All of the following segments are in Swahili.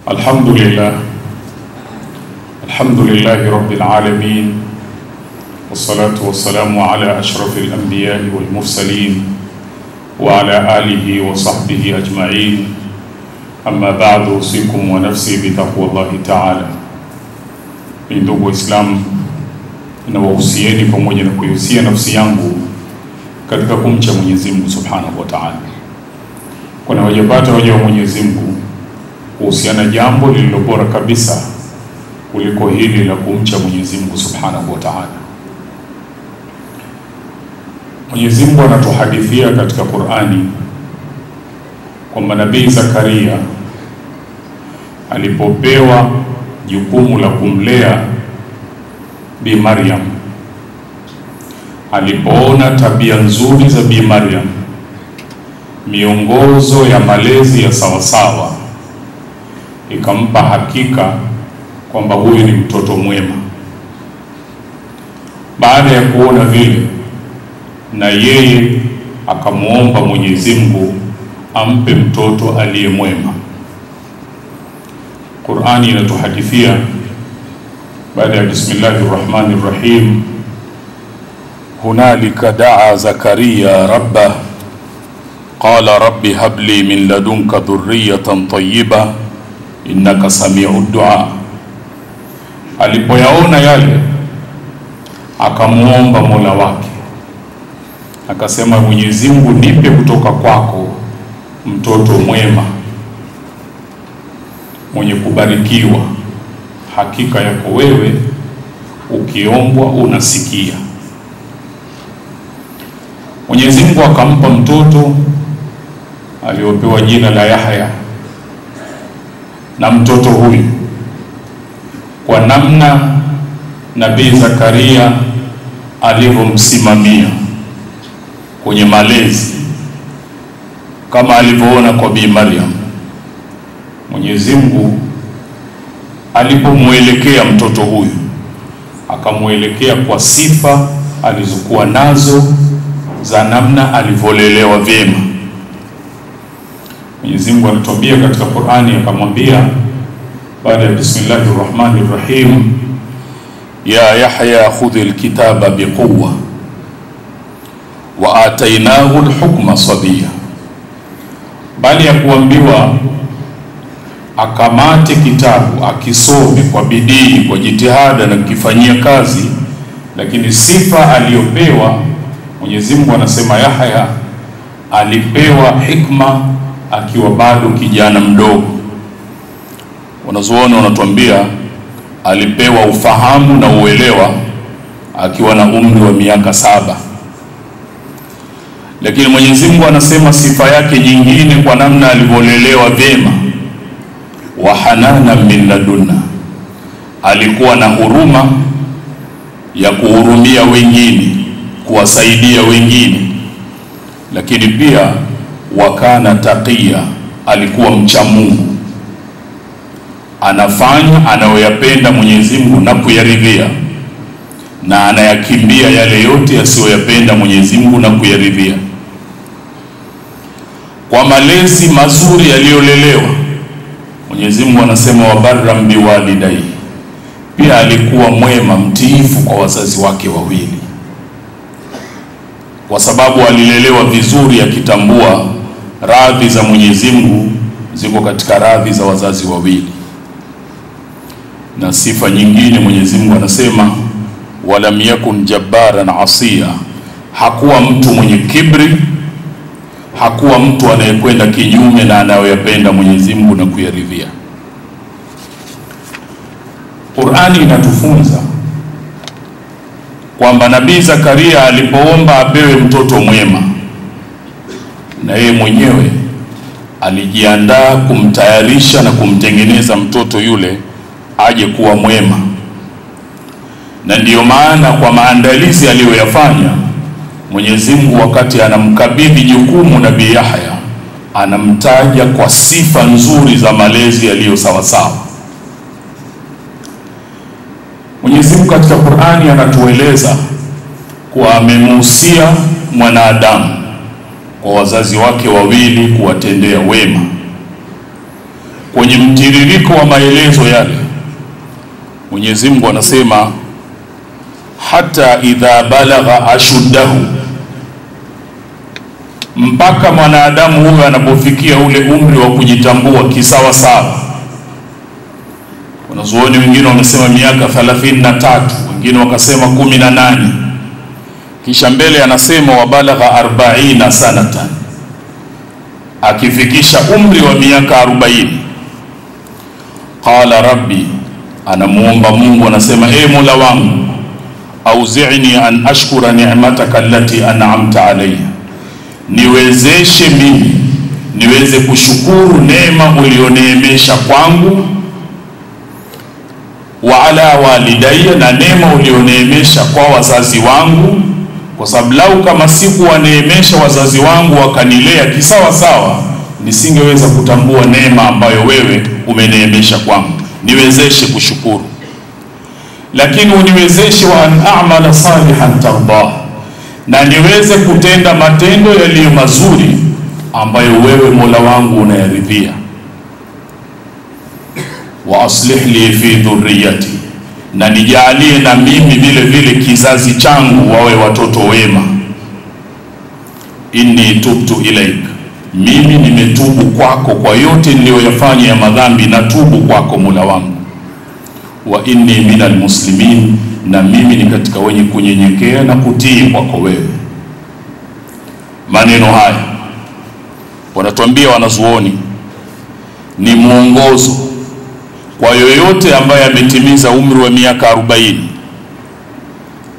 الحمد لله رب العالمين، والصلاة والسلام على أشرف الأنبياء والمرسلين وعلى آله وصحبه أجمعين. أما بعد، أوصيكم ونفسي بتقوى الله تعالى. Ndugu Waislamu, ninawahusieni pamoja na kuihusia nafsi yangu katika kumcha Mwenyezi Mungu Subhanahu wa Ta'ala. Kuna wajibata waja wa Mwenyezi Mungu kuhusiana jambo lililo bora kabisa kuliko hili la kumcha Mwenyezi Mungu Subhanahu wa Ta'ala. Mwenyezi Mungu anatuhadithia katika Qur'ani kwamba Nabii Zakaria alipopewa jukumu la kumlea Bi Maryam, alipoona tabia nzuri za Bi Maryam, miongozo ya malezi ya sawasawa, ikampa hakika kwamba huyu ni mtoto mwema. Baada ya kuona vile, na yeye akamuomba Mwenyezi Mungu ampe mtoto aliye mwema. Qur'ani inatuhadithia baada ya Bismillahirrahmanirrahim, hunalika daa Zakaria rabbah qala rabbi habli min ladunka dhurriyatan tayyibah innaka sami'ud du'a. Alipoyaona yale, akamuomba Mola wake, akasema, Mwenyezi Mungu, nipe kutoka kwako mtoto mwema mwenye kubarikiwa. Hakika yako wewe ukiombwa unasikia. Mwenyezi Mungu akampa mtoto aliopewa jina la Yahya. Na mtoto huyu, kwa namna Nabii Zakaria alivyomsimamia kwenye malezi, kama alivyoona kwa Bi Maryam, Mwenyezi Mungu alipomuelekea mtoto huyu, akamuelekea kwa sifa alizokuwa nazo za namna alivyolelewa vyema. Mwenyezi Mungu anatuambia katika Qur'ani, akamwambia baada ya Bismillahirrahmanirrahim, ya Yahya khudhil kitaba biquwwa wa atainahu alhukma sabiyya. Bali ya kuambiwa akamate kitabu, akisome kwa bidii, kwa jitihada na kukifanyia kazi, lakini sifa aliyopewa, Mwenyezi Mungu anasema Yahya alipewa hikma akiwa bado kijana mdogo. Wanazuoni wanatuambia alipewa ufahamu na uelewa akiwa na umri wa miaka 7. Lakini Mwenyezi Mungu anasema sifa yake nyingine, kwa namna alivyolelewa vyema, wa hanana min ladunna, alikuwa na huruma ya kuhurumia wengine, kuwasaidia wengine. Lakini pia wakana taqiya, alikuwa mcha Mungu, anafanya anayoyapenda Mwenyezi Mungu na kuyaridhia, na anayakimbia yale yote yasiyoyapenda Mwenyezi Mungu na kuyaridhia. Kwa malezi mazuri aliyolelewa, Mwenyezi Mungu anasema wabarram biwalidayhi, pia alikuwa mwema, mtiifu kwa wazazi wake wawili, kwa sababu alilelewa vizuri, akitambua radhi za Mwenyezi Mungu ziko katika radhi za wazazi wawili. Na sifa nyingine Mwenyezi Mungu anasema walam yakun jabbaran asiya, hakuwa mtu mwenye kibri, hakuwa mtu anayekwenda kinyume na anayoyapenda Mwenyezi Mungu na kuyaridhia. Qur'ani inatufunza kwamba Nabii Zakaria alipoomba apewe mtoto mwema, na yeye mwenyewe alijiandaa kumtayarisha na kumtengeneza mtoto yule aje kuwa mwema. Na ndiyo maana kwa maandalizi aliyoyafanya, Mwenyezi Mungu wakati anamkabidhi jukumu Nabii Yahya, anamtaja kwa sifa nzuri za malezi yaliyo sawa sawa. Mwenyezi Mungu katika Qur'ani anatueleza kuwa amemuhusia mwanadamu kwa wazazi wake wawili kuwatendea wema. kwenye mtiririko wa maelezo yale, Mwenyezi Mungu anasema hata idha balagha ashuddahu, mpaka mwanadamu huyo anapofikia ule umri wa kujitambua kisawa sawa. Wanazuoni wengine wamesema miaka 33, wengine wakasema 18. Kisha mbele anasema wabalagha 40 sanatan, akifikisha umri wa miaka 40. Qala rabbi, anamuomba Mungu, anasema Mola wangu, auzi'ni an ashkura ni'mataka allati an'amta alayya, niwezeshe mimi niweze kushukuru neema ulioneemesha kwangu, wa ala walidayya, na neema ulioneemesha kwa wazazi wangu, kwa sababu lau kama sikuwaneemesha wazazi wangu wakanilea kisawa sawa, nisingeweza kutambua neema ambayo wewe umeneemesha kwangu. Niwezeshe kushukuru, lakini uniwezeshe wa an a'mala salihan tardah, na niweze kutenda matendo yaliyo mazuri ambayo wewe Mola wangu unayaridhia. Wa aslih li fi dhurriyyati, na nijalie na mimi vile vile kizazi changu wawe watoto wema. Inni tubtu ilaik, mimi nimetubu kwako kwa yote niliyoyafanya ya madhambi, na tubu kwako Mola wangu. Wa inni minal muslimin, na mimi ni katika wenye kunyenyekea na kutii kwako wewe. Maneno haya wanatuambia wanazuoni ni mwongozo kwa yoyote ambaye ametimiza umri wa miaka 40,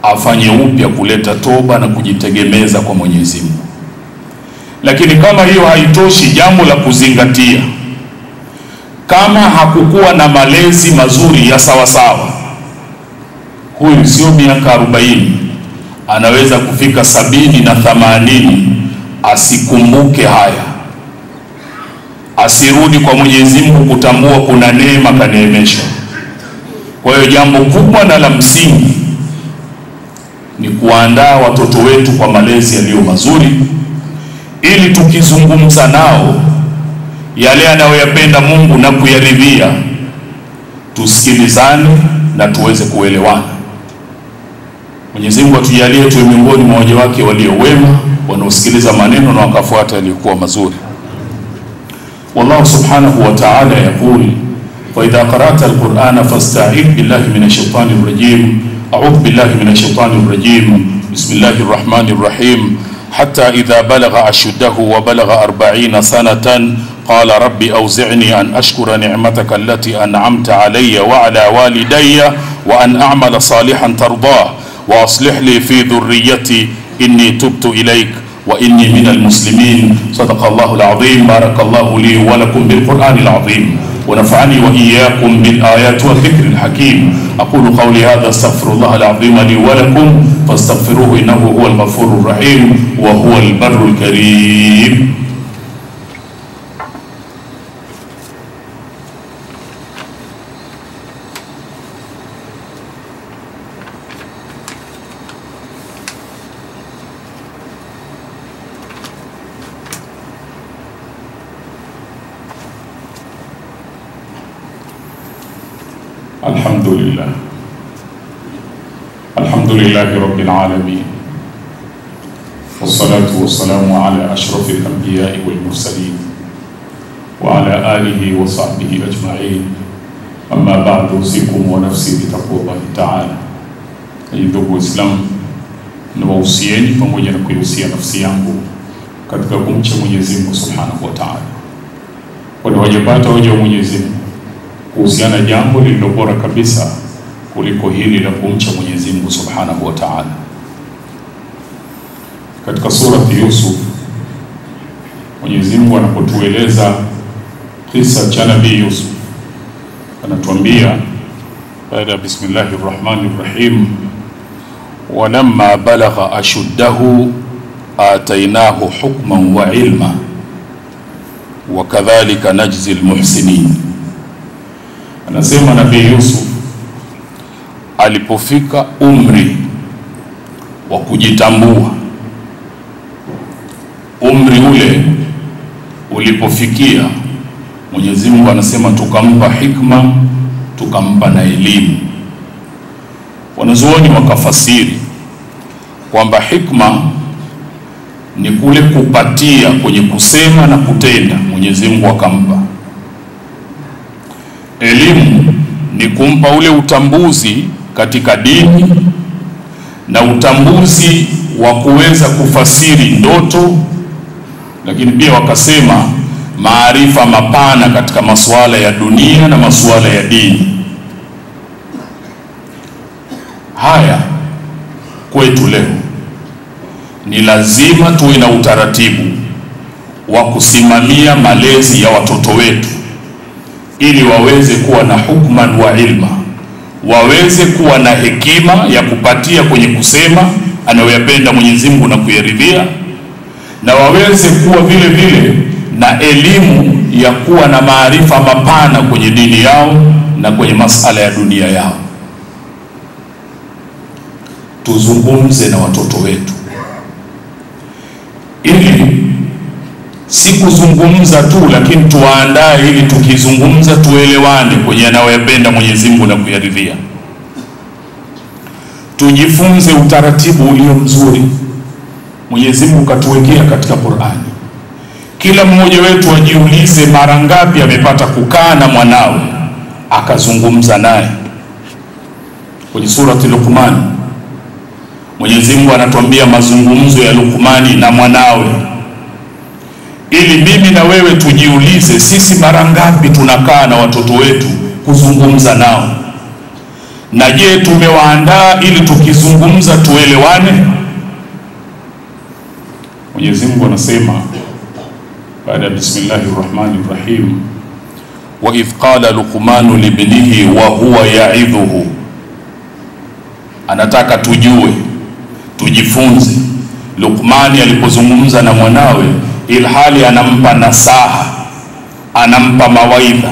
afanye upya kuleta toba na kujitegemeza kwa Mwenyezi Mungu. Lakini kama hiyo haitoshi, jambo la kuzingatia, kama hakukuwa na malezi mazuri ya sawa sawa, huyu sio miaka 40, anaweza kufika 70 na 80 asikumbuke haya, asirudi kwa Mwenyezi Mungu kutambua kuna neema kaneemeshwa. Kwa hiyo jambo kubwa na la msingi ni kuandaa watoto wetu kwa malezi yaliyo mazuri, ili tukizungumza nao yale anayoyapenda Mungu na kuyaridhia, tusikilizane na tuweze kuelewana. Mwenyezi Mungu atujalie tuwe miongoni mwa waja wake walio wema, wanaosikiliza maneno na wakafuata yaliyokuwa mazuri. والله سبحانه وتعالى يقول وإذا قرأت القرآن فاستعذ بالله من الشيطان الرجيم. أعوذ بالله من الشيطان الرجيم. بسم الله الرحمن الرحيم. حتى إذا بلغ أشده وبلغ 40 سنة قال ربي أوزعني أن أشكر نعمتك التي أنعمت علي وعلى والدي وأن أعمل صالحا ترضاه وأصلح لي في ذريتي إني تبت إليك وإني من المسلمين. صدق الله العظيم. بارك الله لي ولكم بالقرآن العظيم، ونفعني وإياكم بالآيات والذكر الحكيم. أقول قولي هذا، استغفر الله العظيم لي ولكم فاستغفروه إنه هو الغفور الرحيم وهو البر الكريم. الحمد لله. الحمد لله رب العالمين، والصلاة والسلام على أشرف الأنبياء والمرسلين وعلى آله وصحبه أجمعين. أما بعد، أوصيكم ونفسي بتقوى الله تعالى. Ndugu Waislamu, nawausieni pamoja na kuihusia nafsi yangu katika kumcha Mwenyezi Mungu Subhanahu wa Ta'ala. Kwa wajibata waja wa Mwenyezi Mungu kuhusiana jambo lililo bora kabisa kuliko hili la kumcha Mwenyezi Mungu Subhanahu wa Ta'ala. Katika surati Yusuf, Mwenyezi Mungu anapotueleza kisa cha Nabii Yusuf, anatuambia baada bismillahir rahmanir rahim, walamma balagha ashuddahu atainahu hukman wa ilma wa kadhalika najzi almuhsinin. Anasema Nabii Yusuf alipofika umri wa kujitambua, umri ule ulipofikia, Mwenyezi Mungu anasema tukampa hikma, tukampa na elimu. Wanazuoni wakafasiri kwamba hikma ni kule kupatia kwenye kusema na kutenda, Mwenyezi Mungu akampa. Elimu ni kumpa ule utambuzi katika dini na utambuzi wa kuweza kufasiri ndoto, lakini pia wakasema maarifa mapana katika masuala ya dunia na masuala ya dini. Haya kwetu leo ni lazima tuwe na utaratibu wa kusimamia malezi ya watoto wetu ili waweze kuwa na hukman wa ilma, waweze kuwa na hekima ya kupatia kwenye kusema anayoyapenda Mwenyezi Mungu na kuyaridhia, na waweze kuwa vile vile na elimu ya kuwa na maarifa mapana kwenye dini yao na kwenye masala ya dunia yao. Tuzungumze na watoto wetu ili si kuzungumza tu, lakini tuwaandae ili tukizungumza tuelewane kwenye anayoyapenda Mwenyezi Mungu na kuyaridhia. Tujifunze utaratibu ulio mzuri Mwenyezi Mungu katuwekea katika Qur'ani. Kila mmoja wetu ajiulize mara ngapi amepata kukaa na mwanawe akazungumza naye. Kwenye surati Luqman Mwenyezi Mungu anatuambia mazungumzo ya Luqmani na mwanawe, ili mimi na wewe tujiulize sisi mara ngapi tunakaa na watoto wetu kuzungumza nao, na je, tumewaandaa ili tukizungumza tuelewane? Mwenyezi Mungu anasema baada ya bismillahirrahmanirrahim, wa idh qala Luqmanu libnihi wa huwa ya'idhuhu. Anataka tujue, tujifunze Luqmani alipozungumza na mwanawe ilhali anampa nasaha, anampa mawaidha.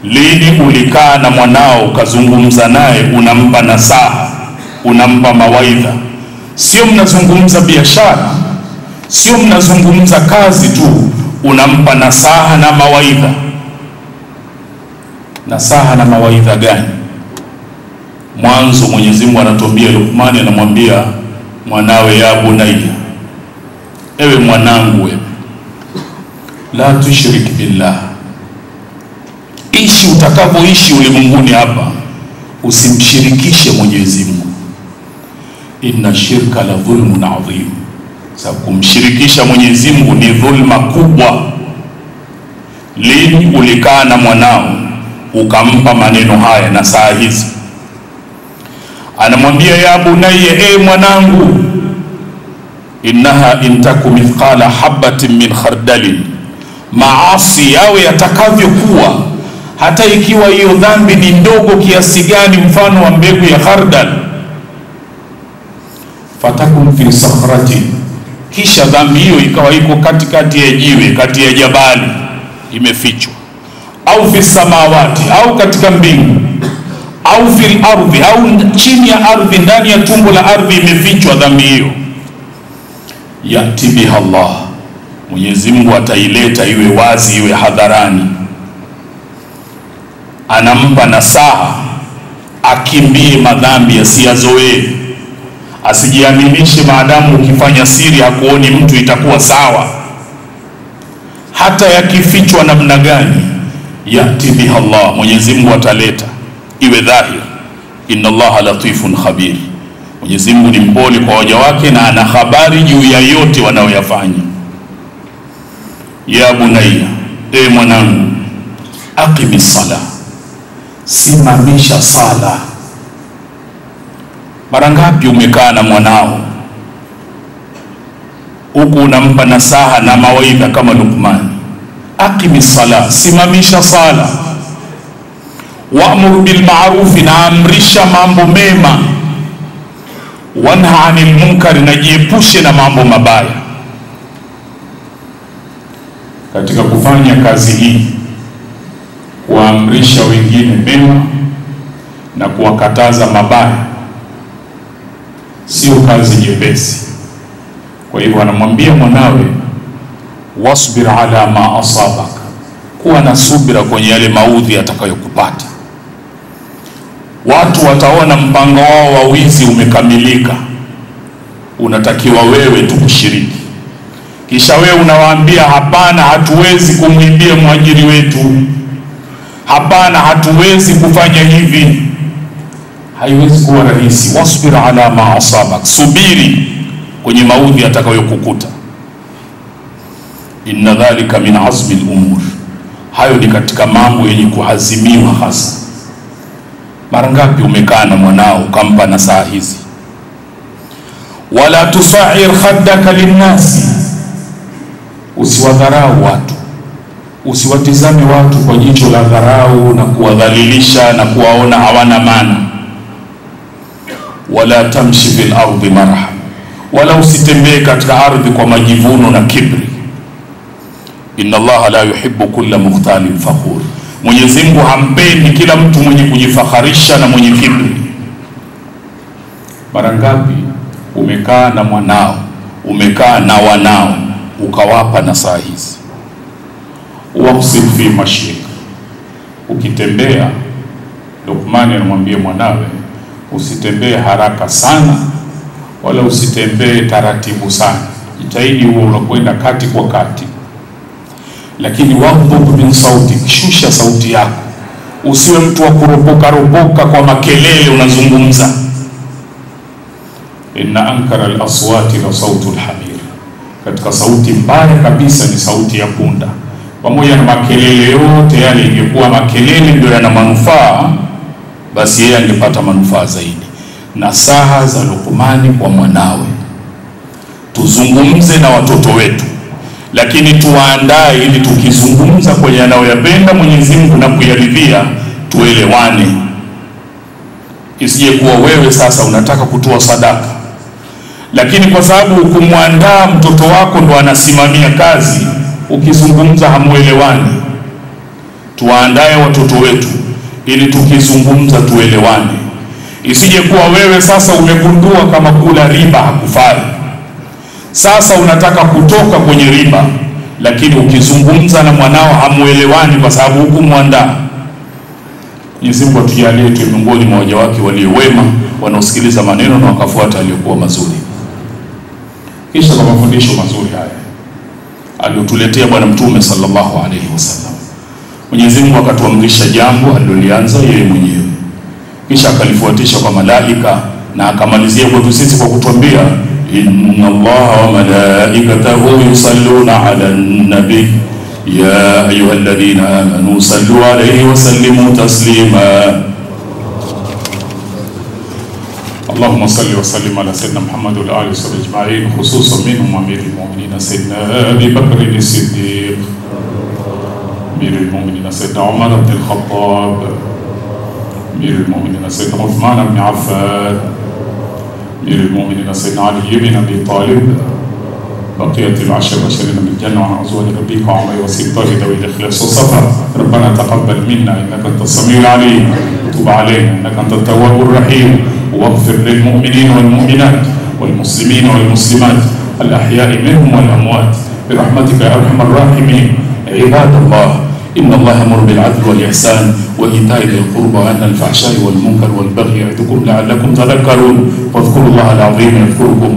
Lini ulikaa na mwanao ukazungumza naye unampa nasaha, unampa mawaidha? Sio mnazungumza biashara, sio mnazungumza kazi tu, unampa nasaha na mawaidha. Nasaha na mawaidha gani? Mwanzo Mwenyezi Mungu anatuambia, Luqmani anamwambia mwanawe, ya bunayya, ewe mwanangu, wewe la tushrik billah, ishi utakavyoishi ulimwenguni hapa usimshirikishe Mwenyezi Mungu. Inna shirka la dhulmun adhim, sababu kumshirikisha Mwenyezi Mungu ni dhulma kubwa. Lini ulikaa na mwanao ukampa maneno haya na saa hizi? Anamwambia, ya bunayya, mwanangu, innaha intaku mithqala habatin min khardalin, maasi yawe yatakavyokuwa, hata ikiwa hiyo dhambi ni ndogo kiasi gani, mfano wa mbegu ya khardal, fatakun fi sakhrati, kisha dhambi hiyo ikawa iko katikati ya jiwe, kati ya jabali, imefichwa, au fi samawati, au katika mbingu, au fil ardhi, au chini ya ardhi, ndani ya tumbo la ardhi imefichwa dhambi hiyo. Yati biha Allah, Mwenyezi Mungu ataileta iwe wazi, iwe hadharani. Anampa nasaha akimbie madhambi, asiyazoee, asijiaminishe maadamu ukifanya siri hakuoni mtu itakuwa sawa, hata yakifichwa namna gani. Yati biha Allah, Mwenyezi Mungu ataleta iwe dhahir. Inna Allaha latifun khabir, Mwenyezi Mungu ni mpole kwa waja wake na ana habari juu ya yote wanaoyafanya. Ya bunayya, mwanangu, aqimis sala, simamisha sala. Mara ngapi umekaa na mwanao huku unampa nasaha na mawaidha kama Luqman? Aqimis sala, simamisha sala. Wa'mur bil ma'ruf, na amrisha mambo mema. Wanha 'anil munkar, na jiepushe na mambo mabaya. Katika kufanya kazi hii, kuamrisha wengine mema na kuwakataza mabaya, sio kazi nyepesi. Kwa hivyo anamwambia mwanawe, wasbir ala ma asabaka, kuwa na subira kwenye yale maudhi yatakayokupata. Watu wataona mpango wao wa wizi umekamilika, unatakiwa wewe tu kushiriki. Kisha wewe unawaambia hapana, hatuwezi kumwibia mwajiri wetu, hapana, hatuwezi kufanya hivi. Haiwezi kuwa rahisi. Wasbir ala ma asabak, subiri kwenye maudhi atakayokukuta. Inna dhalika min azmi al-umur, hayo ni katika mambo yenye kuazimiwa hasa. Mara ngapi umekaa na mwanao ukampa nasaha hizi? Wala tusair khaddaka linnasi, usiwadharau watu, usiwatizame watu kwa jicho la dharau na kuwadhalilisha na kuwaona hawana maana. Wala tamshi fil ardi marha, wala usitembee katika ardhi kwa majivuno na kibri. Inna Allaha la yuhibbu kulla mukhtalin fakhur, Mwenyezi Mungu hampendi kila mtu mwenye kujifakharisha na mwenye kibri. Mara ngapi umekaa na mwanao, umekaa na wanao, ukawapa nasaha hizi? Waqsid fi mashik, ukitembea, Luqman anamwambia mwanawe, usitembee haraka sana wala usitembee taratibu sana, jitahidi uwe unakwenda kati kwa kati. Lakini waghdud min sauti, shusha sauti yako, usiwe mtu wa kuropoka kwa makelele unazungumza. Inna ankara al-aswati la sautu al-hamir, katika sauti mbaya kabisa ni sauti ya punda. Pamoja na makelele yote yale, ingekuwa makelele ndio yana manufaa, basi yeye angepata manufaa zaidi. Nasaha za Luqmani kwa mwanawe, tuzungumze na watoto wetu, lakini tuwaandae ili tukizungumza kwenye yanayoyapenda Mwenyezi Mungu na kuyaridhia, tuelewane. Isije kuwa wewe sasa unataka kutoa sadaka, lakini kwa sababu kumwandaa mtoto wako ndo anasimamia kazi, ukizungumza hamuelewani. Tuwaandae watoto wetu ili tukizungumza tuelewane. Isije kuwa wewe sasa umegundua kama kula riba hakufai, sasa unataka kutoka kwenye riba, lakini ukizungumza na mwanao hamuelewani kwa sababu hukumwandaa. Mwenyezi Mungu atujalie tu miongoni mwa waja wake walio wema, wanaosikiliza maneno na wakafuata aliyokuwa mazuri. Kisha kwa mafundisho mazuri haya aliyotuletea Bwana Mtume sallallahu alaihi wasallam, Mwenyezi Mungu akatuamrisha jambo alilolianza yeye mwenyewe, kisha akalifuatisha kwa malaika, na akamalizia kwetu sisi kwa kutuambia, inna Allaha wa malaikatahu yusalluna ala nabi ya ayyuhalladhina amanu sallu alayhi wa sallimu taslima. اللهم صل وسلم على سيدنا محمد وعلى اله وصحبه اجمعين، خصوصا منهم امير المؤمنين سيدنا ابي بكر الصديق، امير المؤمنين سيدنا عمر بن الخطاب، امير المؤمنين سيدنا عثمان بن عفان، امير المؤمنين سيدنا علي بن ابي طالب، بقية العشر بشرين بالجنة وعن ازواج ربك وعمر وسبطه ذوي الاخلاص والصفا. ربنا تقبل منا انك انت السميع العليم، وتب علينا انك انت التواب الرحيم، واغفر للمؤمنين والمؤمنات والمسلمين والمسلمات الأحياء منهم والأموات برحمتك يا أرحم الراحمين. عباد الله، إن الله يأمر بالعدل والإحسان وإيتاء ذي القربى وينهى عن الفحشاء والمنكر والبغي يعظكم لعلكم تذكرون. واذكروا الله العظيم يذكركم